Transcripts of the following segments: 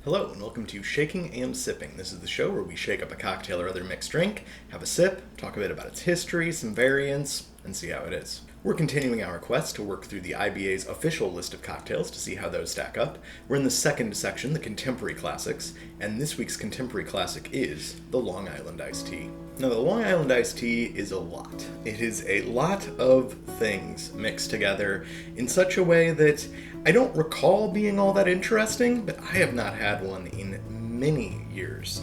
Hello and welcome to Shaking and Sipping. This is the show where we shake up a cocktail or other mixed drink, have a sip, talk a bit about its history, some variants, and see how it is. We're continuing our quest to work through the IBA's official list of cocktails to see how those stack up. We're in the second section, the contemporary classics, and this week's contemporary classic is the Long Island Iced Tea. Now, the Long Island Iced Tea is a lot. It is a lot of things mixed together in such a way that I don't recall being all that interesting, but I have not had one in many years.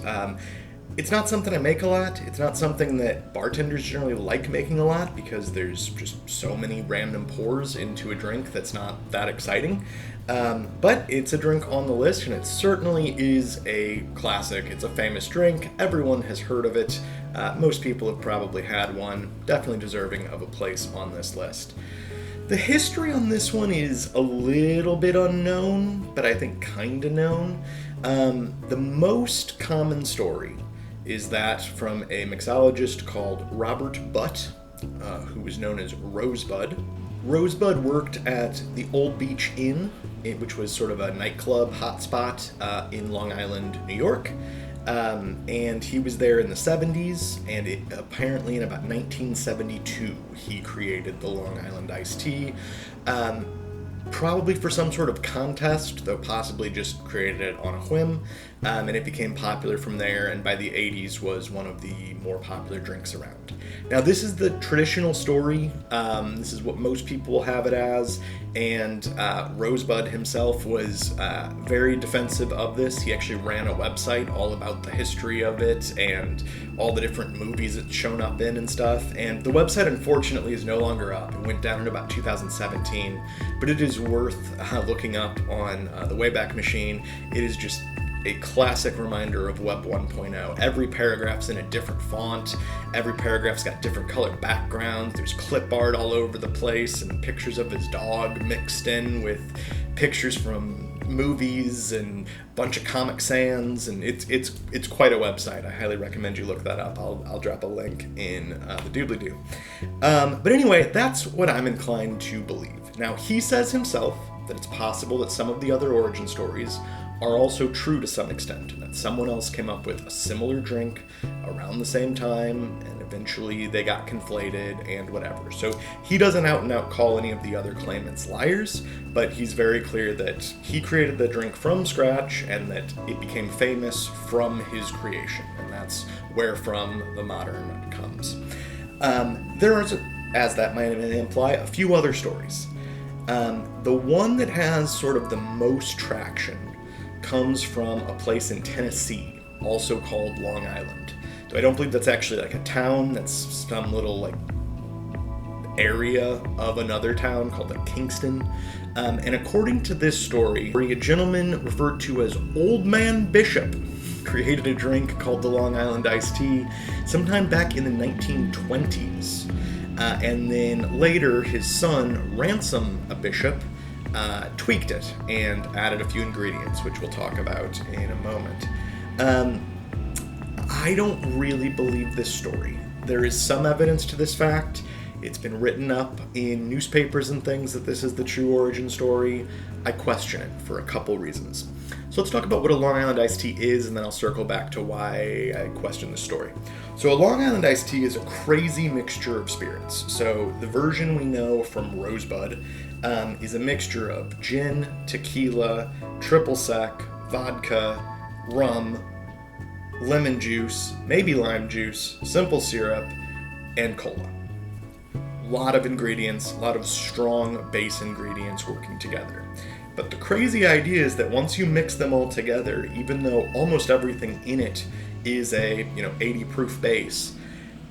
It's not something I make a lot. It's not something that bartenders generally like making a lot because there's just so many random pours into a drink that's not that exciting. But it's a drink on the list, and it certainly is a classic. It's a famous drink. Everyone has heard of it. Most people have probably had one. Definitely deserving of a place on this list. The history on this one is a little bit unknown, but I think kinda known. The most common story is that from a mixologist called Robert Butt, who was known as Rosebud. Rosebud worked at the Old Beach Inn, which was sort of a nightclub hotspot in Long Island, New York. And he was there in the 70s, and apparently in about 1972, he created the Long Island Iced Tea. Probably for some sort of contest, though possibly just created it on a whim, and it became popular from there, and by the 80s was one of the more popular drinks around. Now, this is the traditional story. This is what most people have it as, and Rosebud himself was very defensive of this. He actually ran a website all about the history of it and all the different movies it's shown up in and stuff, and the website unfortunately is no longer up. It went down in about 2017, but it is worth looking up on the Wayback Machine. It is just a classic reminder of Web 1.0. Every paragraph's in a different font. Every paragraph's got different colored backgrounds. There's clip art all over the place and pictures of his dog mixed in with pictures from movies and a bunch of Comic Sans, and it's quite a website. I highly recommend you look that up. I'll drop a link in the doobly-doo. But anyway, that's what I'm inclined to believe. Now, he says himself that it's possible that some of the other origin stories are also true to some extent, and that someone else came up with a similar drink around the same time, and eventually they got conflated and whatever. So he doesn't out and out call any of the other claimants liars, but he's very clear that he created the drink from scratch and that it became famous from his creation, and that's where from the modern comes. There are, as that might imply, a few other stories. The one that has sort of the most traction comes from a place in Tennessee, also called Long Island. So I don't believe that's actually like a town. That's some little like area of another town called like Kingston. And according to this story, a gentleman referred to as Old Man Bishop created a drink called the Long Island Iced Tea sometime back in the 1920s. And then later, his son, Ransom, a bishop, tweaked it and added a few ingredients, which we'll talk about in a moment. I don't really believe this story. There is some evidence to this fact. It's been written up in newspapers and things that this is the true origin story. I question it for a couple reasons. So let's talk about what a Long Island Iced Tea is, and then I'll circle back to why I question this story. So a Long Island Iced Tea is a crazy mixture of spirits. So the version we know from Rosebud is a mixture of gin, tequila, triple sec, vodka, rum, lemon juice, maybe lime juice, simple syrup, and cola. A lot of ingredients, a lot of strong base ingredients working together. But the crazy idea is that once you mix them all together, even though almost everything in it is a 80 proof base,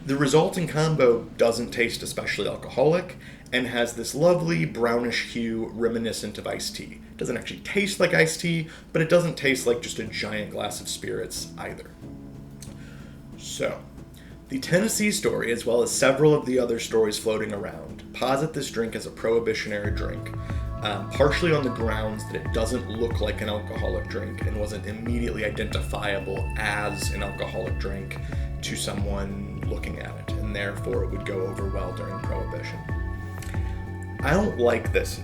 the resulting combo doesn't taste especially alcoholic and has this lovely brownish hue reminiscent of iced tea. It doesn't actually taste like iced tea, but it doesn't taste like just a giant glass of spirits either. So, the Tennessee story, as well as several of the other stories floating around, posit this drink as a prohibition-era drink, partially on the grounds that it doesn't look like an alcoholic drink and wasn't immediately identifiable as an alcoholic drink to someone looking at it, and therefore it would go over well during Prohibition. I don't like this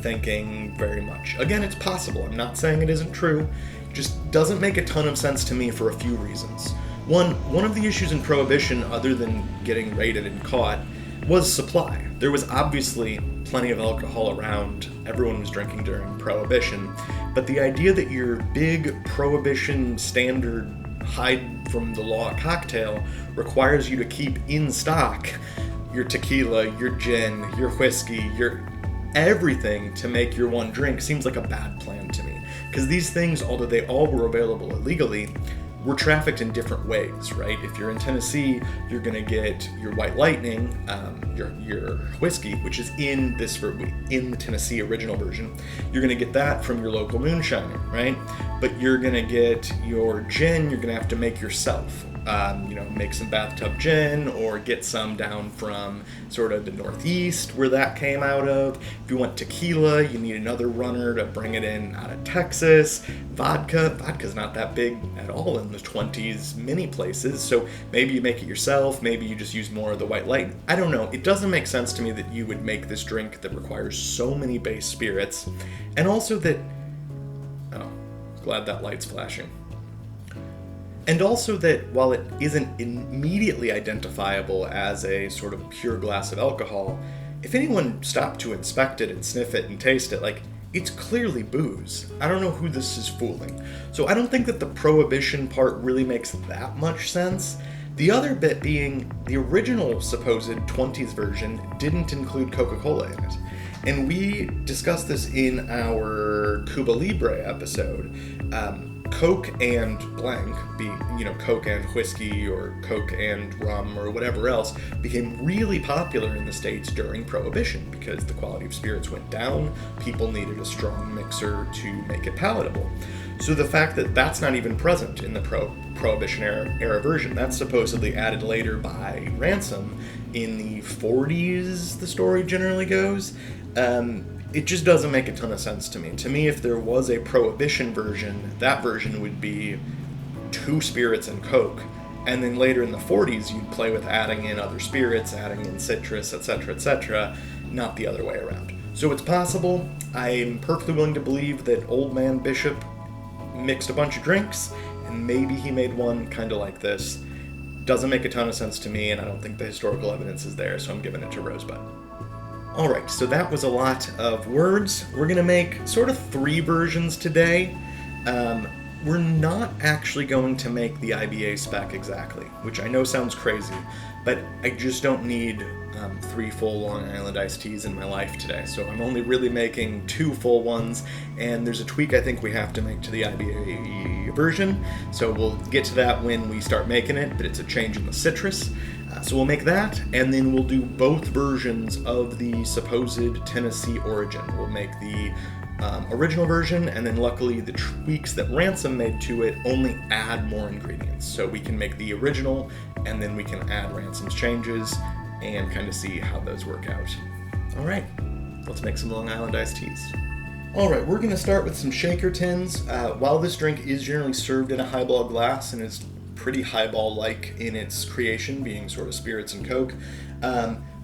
thinking very much. Again, it's possible. I'm not saying it isn't true. It just doesn't make a ton of sense to me for a few reasons. One of the issues in Prohibition, other than getting raided and caught, was supply. There was obviously plenty of alcohol around. Everyone was drinking during Prohibition. But the idea that your big Prohibition standard hide from the law cocktail requires you to keep in stock your tequila, your gin, your whiskey, your everything to make your one drink seems like a bad plan to me. Because these things, although they all were available illegally, were trafficked in different ways, right? If you're in Tennessee, you're gonna get your White Lightning, your whiskey, which is in the Tennessee original version. You're gonna get that from your local moonshiner, right? But you're gonna get your gin, you're gonna have to make yourself. Make some bathtub gin or get some down from sort of the Northeast where that came out of. If you want tequila, you need another runner to bring it in out of Texas. Vodka's not that big at all in the 20s, many places, so maybe you make it yourself, maybe you just use more of the White Light. I don't know, it doesn't make sense to me that you would make this drink that requires so many base spirits, and also that, glad that light's flashing. And also that while it isn't immediately identifiable as a sort of pure glass of alcohol, if anyone stopped to inspect it and sniff it and taste it, it's clearly booze. I don't know who this is fooling. So I don't think that the Prohibition part really makes that much sense. The other bit being the original supposed 20s version didn't include Coca-Cola in it. And we discussed this in our Cuba Libre episode. Coke and Blanc, Coke and whiskey or Coke and rum or whatever else, became really popular in the States during Prohibition because the quality of spirits went down, people needed a strong mixer to make it palatable. So the fact that that's not even present in the Prohibition era version, that's supposedly added later by Ransom in the 40s, the story generally goes, it just doesn't make a ton of sense to me. To me, if there was a Prohibition version, that version would be 2 spirits and Coke. And then later in the 40s, you'd play with adding in other spirits, adding in citrus, etc., not the other way around. So it's possible. I'm perfectly willing to believe that Old Man Bishop mixed a bunch of drinks, and maybe he made one kind of like this. Doesn't make a ton of sense to me, and I don't think the historical evidence is there, so I'm giving it to Rosebud. Alright, so that was a lot of words. We're going to make sort of 3 versions today. We're not actually going to make the IBA spec exactly, which I know sounds crazy, but I just don't need 3 full Long Island iced teas in my life today, so I'm only really making 2 full ones, and there's a tweak I think we have to make to the IBA version, so we'll get to that when we start making it, but it's a change in the citrus. So we'll make that, and then we'll do both versions of the supposed Tennessee origin. We'll make the original version, and then luckily the tweaks that Ransom made to it only add more ingredients. So we can make the original, and then we can add Ransom's changes, and kind of see how those work out. Alright, let's make some Long Island iced teas. Alright, we're going to start with some shaker tins. While this drink is generally served in a highball glass, and it's pretty highball-like in its creation, being sort of spirits and Coke.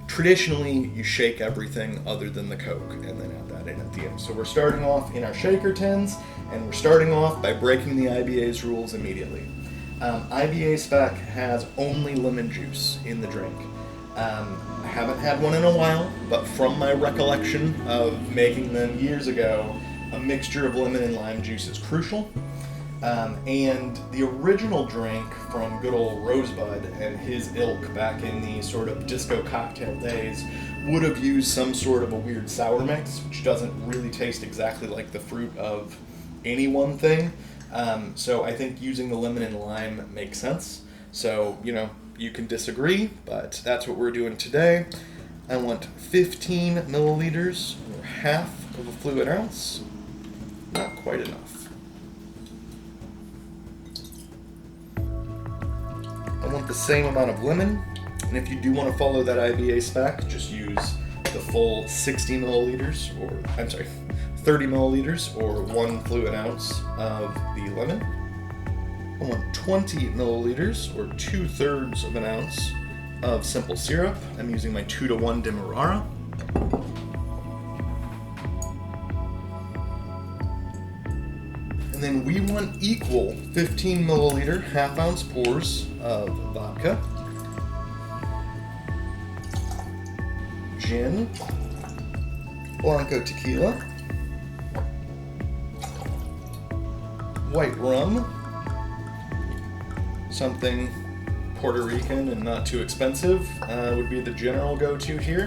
Traditionally, you shake everything other than the Coke and then add that in at the end. So we're starting off in our shaker tins, and we're starting off by breaking the IBA's rules immediately. IBA spec has only lemon juice in the drink. I haven't had one in a while, but from my recollection of making them years ago, a mixture of lemon and lime juice is crucial. And the original drink from good old Rosebud and his ilk back in the sort of disco cocktail days would have used some sort of a weird sour mix, which doesn't really taste exactly like the fruit of any one thing. So I think using the lemon and lime makes sense. So, you can disagree, but that's what we're doing today. I want 15 milliliters, or half of a fluid ounce. Not quite enough. I want the same amount of lemon, and if you do want to follow that IBA spec, just use the full 30 milliliters or 1 fluid ounce of the lemon. I want 20 milliliters or 2/3 of an ounce of simple syrup. I'm using my 2-to-1 Demerara. And then we want equal 15 milliliter half-ounce pours of vodka, gin, Blanco tequila, white rum, something Puerto Rican and not too expensive would be the general go-to here.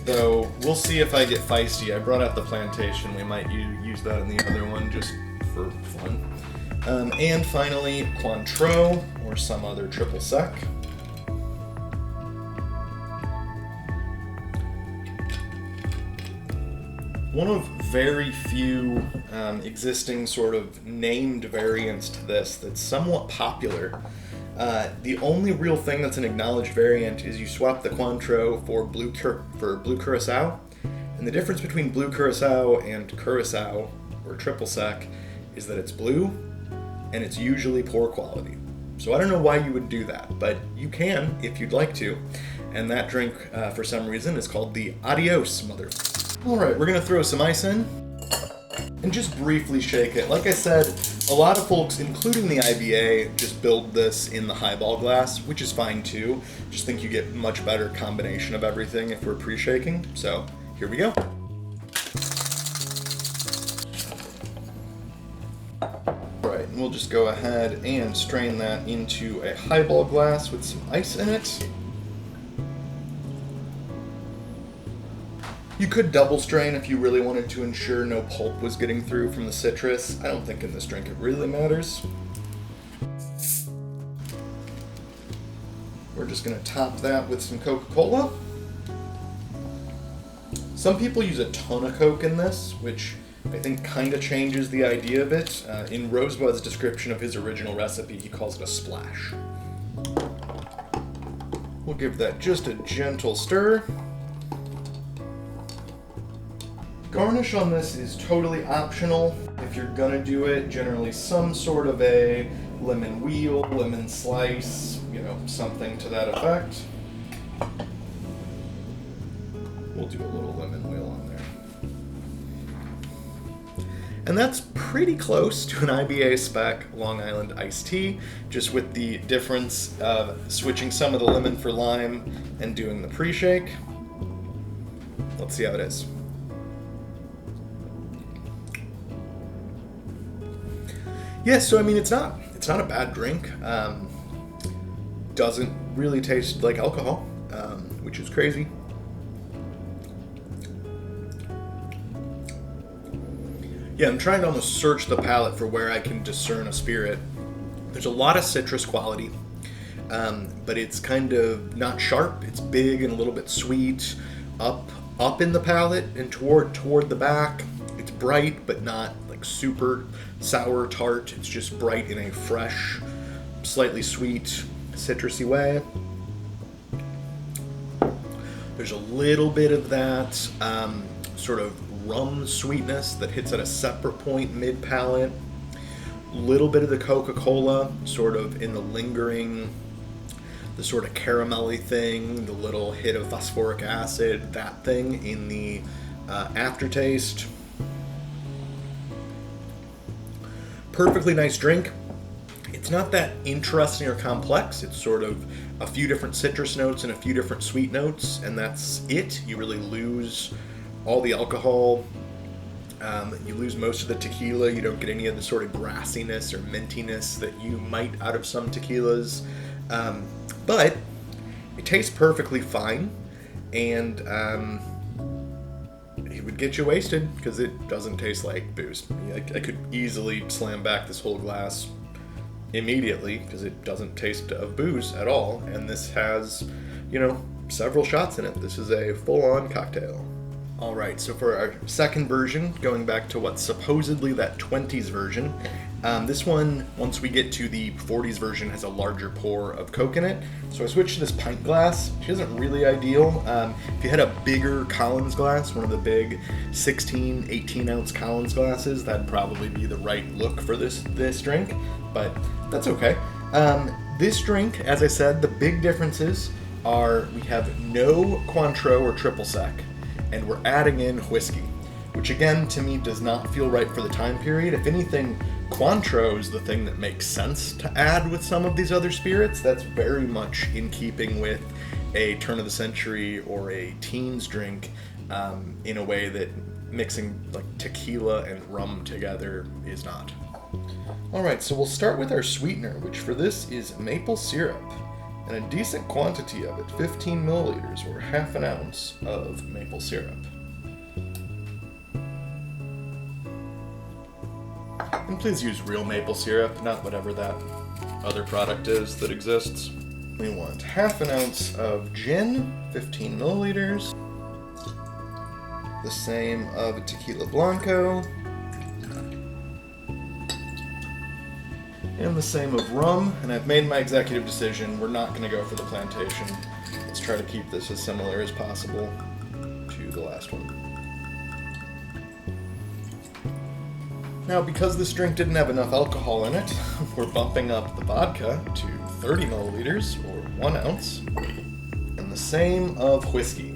Though we'll see if I get feisty. I brought out the plantation. We might use that in the other one just for fun. And finally, Cointreau or some other triple sec. One of very few existing sort of named variants to this that's somewhat popular. The only real thing that's an acknowledged variant is you swap the Cointreau for blue Curacao. And the difference between blue Curacao and Curacao, or triple sec, is that it's blue and it's usually poor quality. So I don't know why you would do that, but you can if you'd like to. And that drink, for some reason, is called the Adios Mother. Alright, we're gonna throw some ice in and just briefly shake it. Like I said, a lot of folks, including the IBA, just build this in the highball glass, which is fine too. Just think you get much better combination of everything if we're pre-shaking. So here we go. Alright, and we'll just go ahead and strain that into a highball glass with some ice in it. You could double strain if you really wanted to ensure no pulp was getting through from the citrus. I don't think in this drink it really matters. We're just going to top that with some Coca-Cola. Some people use a ton of Coke in this, which I think kind of changes the idea of it. In Rosebud's description of his original recipe, he calls it a splash. We'll give that just a gentle stir. Garnish on this is totally optional. If you're gonna do it, generally some sort of a lemon wheel, lemon slice, something to that effect. We'll do a little lemon wheel on there. And that's pretty close to an IBA spec Long Island iced tea, just with the difference of switching some of the lemon for lime and doing the pre-shake. Let's see how it is. Yeah, so I mean, it's not a bad drink. Doesn't really taste like alcohol, which is crazy. Yeah, I'm trying to almost search the palate for where I can discern a spirit. There's a lot of citrus quality, but it's kind of not sharp. It's big and a little bit sweet, up in the palate and toward the back. It's bright, but not like super sour tart. It's just bright in a fresh, slightly sweet, citrusy way. There's a little bit of that sort of rum sweetness that hits at a separate point mid-palate. A little bit of the Coca-Cola sort of in the lingering, the sort of caramelly thing, the little hit of phosphoric acid, that thing in the aftertaste. Perfectly nice drink. It's not that interesting or complex. It's sort of a few different citrus notes and a few different sweet notes, and that's it. You really lose all the alcohol. You lose most of the tequila. You don't get any of the sort of grassiness or mintiness that you might out of some tequilas. But it tastes perfectly fine, and it would get you wasted because it doesn't taste like booze. I could easily slam back this whole glass immediately because it doesn't taste of booze at all, and this has, several shots in it. This is a full-on cocktail. Alright, so for our second version, going back to what's supposedly that 20s version, this one, once we get to the 40s version, has a larger pour of Coke in it. So I switched to this pint glass, which isn't really ideal. If you had a bigger Collins glass, one of the big 16, 18-ounce Collins glasses, that'd probably be the right look for this drink, but that's okay. This drink, as I said, the big differences are we have no Cointreau or triple sec, and we're adding in whiskey, which again, to me, does not feel right for the time period. If anything, Cointreau is the thing that makes sense to add with some of these other spirits. That's very much in keeping with a turn of the century or a teens drink, in a way that mixing like tequila and rum together is not. Alright, so we'll start with our sweetener, which for this is maple syrup, and a decent quantity of it, 15 milliliters or half an ounce of maple syrup. And please use real maple syrup, not whatever that other product is that exists. We want half an ounce of gin, 15 milliliters. The same of Tequila Blanco. And the same of rum. And I've made my executive decision. We're not going to go for the plantation. Let's try to keep this as similar as possible to the last one. Now, because this drink didn't have enough alcohol in it, we're bumping up the vodka to 30 milliliters, or 1 ounce. And the same of whiskey.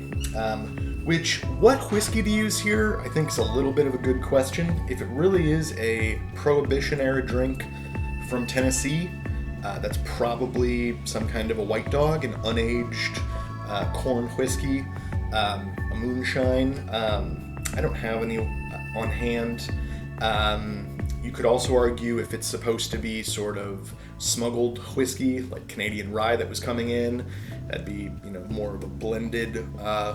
What whiskey to use here, I think is a little bit of a good question. If it really is a Prohibition-era drink from Tennessee, that's probably some kind of a White Dog, an unaged corn whiskey, a moonshine. I don't have any on hand. You could also argue if it's supposed to be sort of smuggled whiskey, like Canadian rye that was coming in, that'd be, more of a blended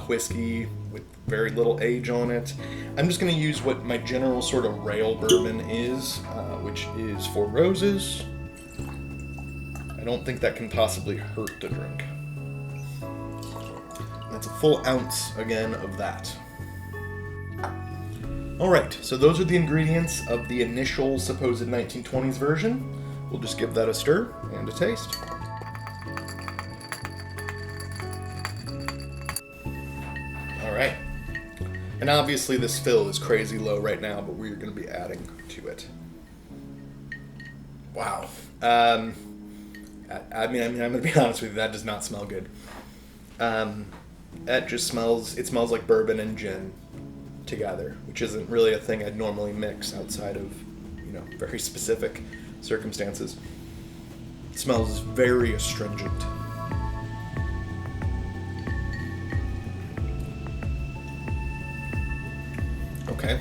whiskey with very little age on it. I'm just going to use what my general sort of rail bourbon is, which is 4 Roses. I don't think that can possibly hurt the drink. That's a full ounce, again, of that. Alright, so those are the ingredients of the initial supposed 1920s version. We'll just give that a stir and a taste. Alright. And obviously this fill is crazy low right now, but we're going to be adding to it. Wow. I mean, I'm going to be honest with you, that does not smell good. That just smells like bourbon and gin together, which isn't really a thing I'd normally mix outside of, very specific circumstances. It smells very astringent. Okay.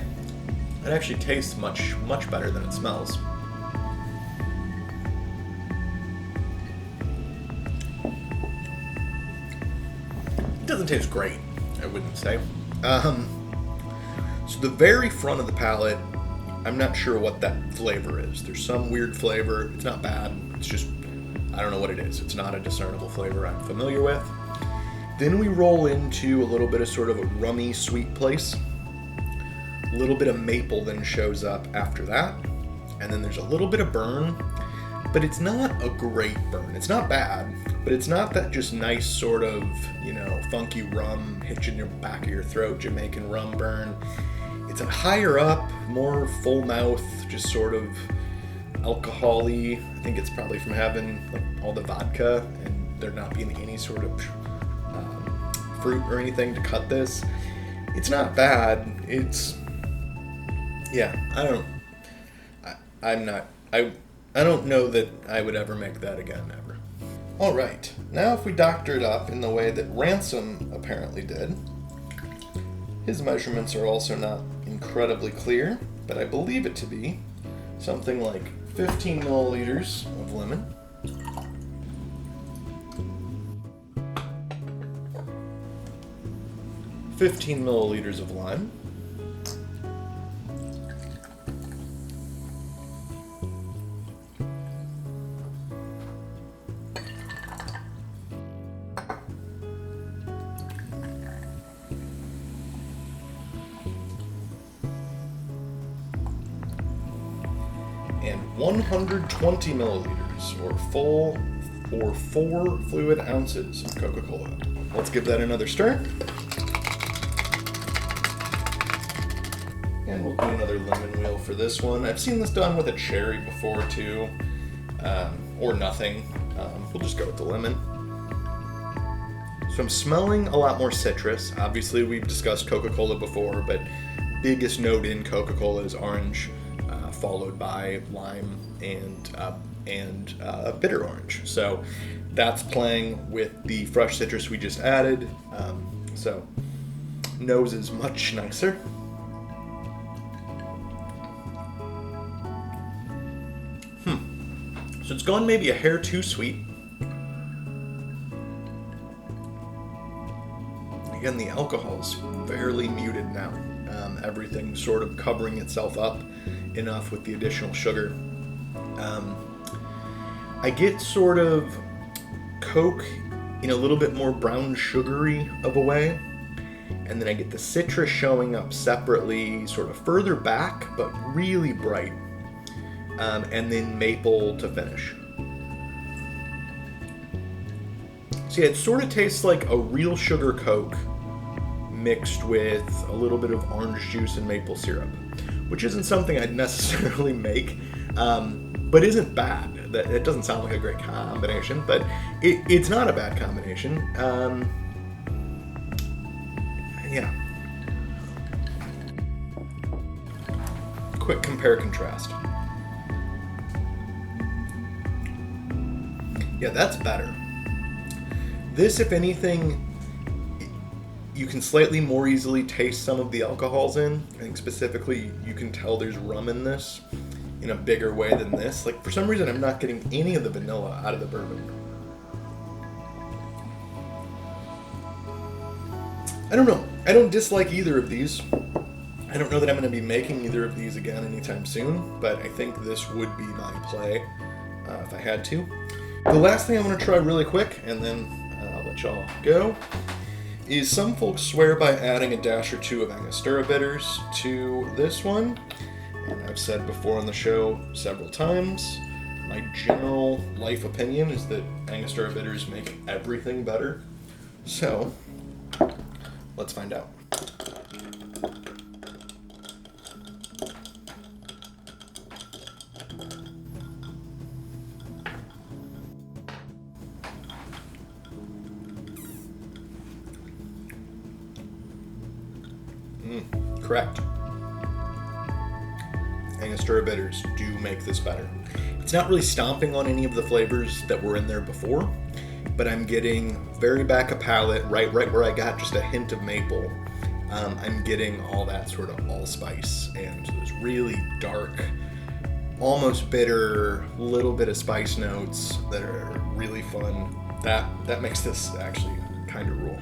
It actually tastes much, much better than it smells. It doesn't taste great, I wouldn't say. So the very front of the palate, I'm not sure what that flavor is. There's some weird flavor. It's not bad. It's just, I don't know what it is. It's not a discernible flavor I'm familiar with. Then we roll into a little bit of sort of a rummy sweet place. A little bit of maple then shows up after that. And then there's a little bit of burn, but it's not a great burn. It's not bad, but it's not that just nice sort of, funky rum hitch in your back of your throat, Jamaican rum burn. It's a higher up, more full mouth, just sort of alcohol-y. I think it's probably from having all the vodka and there not being any sort of fruit or anything to cut this. It's not bad. I don't know that I would ever make that again, ever. Alright, now if we doctor it up in the way that Ransom apparently did. His measurements are also not incredibly clear, but I believe it to be something like 15 milliliters of lemon, 15 milliliters of lime, and 120 milliliters, or 4 fluid ounces of Coca-Cola. Let's give that another stir. And we'll do another lemon wheel for this one. I've seen this done with a cherry before too, or nothing. We'll just go with the lemon. So I'm smelling a lot more citrus. Obviously we've discussed Coca-Cola before, but biggest note in Coca-Cola is orange. followed by lime and bitter orange. So that's playing with the fresh citrus we just added. So nose is much nicer. So it's gone maybe a hair too sweet. Again, the alcohol's fairly muted now. Everything's sort of covering itself up enough with the additional sugar. I get sort of Coke in a little bit more brown sugary of a way, and then I get the citrus showing up separately, sort of further back, but really bright, and then maple to finish. So yeah, it sort of tastes like a real sugar Coke mixed with a little bit of orange juice and maple syrup, which isn't something I'd necessarily make, but isn't bad. It doesn't sound like a great combination, but it's not a bad combination. Yeah. Quick compare contrast. Yeah, that's better. This, if anything, you can slightly more easily taste some of the alcohols in. I think specifically you can tell there's rum in this in a bigger way than this. Like, for some reason, I'm not getting any of the vanilla out of the bourbon. I don't know. I don't dislike either of these. I don't know that I'm going to be making either of these again anytime soon, but I think this would be my play if I had to. The last thing I want to try really quick, and then I'll let y'all go, is some folks swear by adding a dash or two of Angostura bitters to this one. And I've said before on the show several times, my general life opinion is that Angostura bitters make everything better. So, let's find out. Correct. Angostura bitters do make this better. It's not really stomping on any of the flavors that were in there before, but I'm getting very back of palate, right where I got just a hint of maple. I'm getting all that sort of allspice and those really dark, almost bitter, little bit of spice notes that are really fun. That makes this actually kind of rule.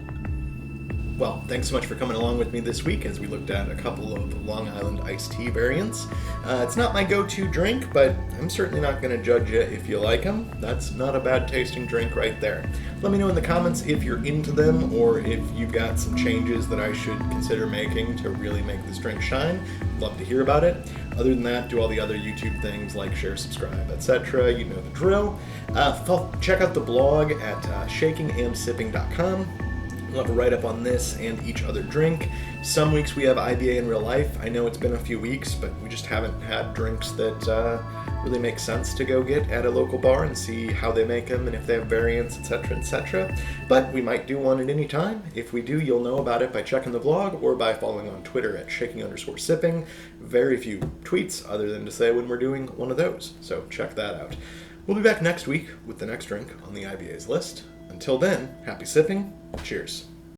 Well, thanks so much for coming along with me this week as we looked at a couple of Long Island iced tea variants. It's not my go-to drink, but I'm certainly not going to judge you if you like them. That's not a bad tasting drink right there. Let me know in the comments if you're into them or if you've got some changes that I should consider making to really make this drink shine. Love to hear about it. Other than that, do all the other YouTube things like share, subscribe, etc. You know the drill. Check out the blog at shakingandsipping.com. We'll have a write-up on this and each other drink. Some weeks we have IBA in real life. I know it's been a few weeks, but we just haven't had drinks that really make sense to go get at a local bar and see how they make them and if they have variants, etc., etc. But we might do one at any time. If we do, you'll know about it by checking the blog or by following on Twitter at shaking_sipping. Very few tweets other than to say when we're doing one of those, so check that out. We'll be back next week with the next drink on the IBA's list. Until then, happy sipping. Cheers.